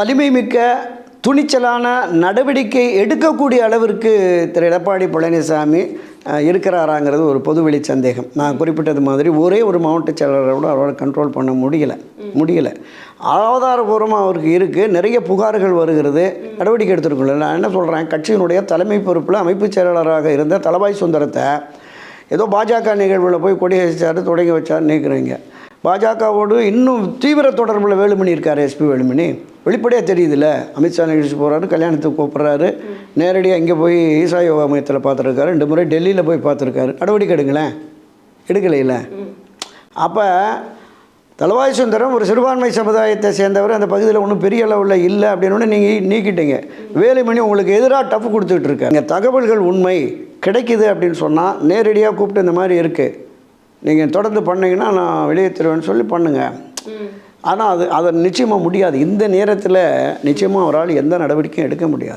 வலிமை மிக்க துணிச்சலான நடவடிக்கை எடுக்கக்கூடிய அளவிற்கு திரு எடப்பாடி பழனிசாமி இருக்கிறாராங்கிறது ஒரு பொதுவெளி சந்தேகம். நான் குறிப்பிட்டது மாதிரி ஒரே ஒரு மாவட்ட செயலாளரோட அவரால் கண்ட்ரோல் பண்ண முடியலை. ஆதாரபூர்வமாக அவருக்கு இருக்குது. நிறைய புகார்கள் வருகிறது. நடவடிக்கை எடுத்துருக்கல. நான் என்ன சொல்கிறேன், கட்சியினுடைய தலைமை பொறுப்பில் அமைப்பு செயலாளராக இருந்த தளவாய் சுந்தரத்தை ஏதோ பாஜக நிகழ்வில் போய் கொடி வச்சார், தொடங்கி வச்சார் நினைக்கிறீங்க. பாஜகவோடு இன்னும் தீவிர தொடர்பில் வேலுமணி இருக்கார். எஸ்பி வேலுமணி வெளிப்படையாக தெரியுதுல்ல. அமித்ஷா நிகழ்ச்சி போகிறாரு, கல்யாணத்துக்கு கூப்பிட்றாரு, நேரடியாக இங்கே போய் ஈசா யோகா மையத்தில் பார்த்துருக்காரு, 2 முறை டெல்லியில் போய் பார்த்துருக்காரு. நடவடிக்கை எடுங்களேன், எடுக்கலையில. அப்போ தளவாய் சுந்தரம் ஒரு சிறுபான்மை சமுதாயத்தை சேர்ந்தவர், அந்த பகுதியில் ஒன்றும் பெரிய அளவில் இல்லை அப்படின்னு நீங்கள் நீக்கிட்டீங்க. வேலுமணி உங்களுக்கு எதிராக டஃப் கொடுத்துட்டு இருக்காரு. இங்கே தகவல்கள் உண்மை கிடைக்குது அப்படின்னு சொன்னால் நேரடியாக கூப்பிட்டு இந்த மாதிரி இருக்குது, நீங்கள் தொடர்ந்து பண்ணிங்கன்னா நான் வெளியே தருவேன்னு சொல்லி பண்ணுங்கள். ஆனால் அதை நிச்சயமாக முடியாது. இந்த நேரத்தில் நிச்சயமாக அவரால் எந்த நடவடிக்கையும் எடுக்க முடியாது.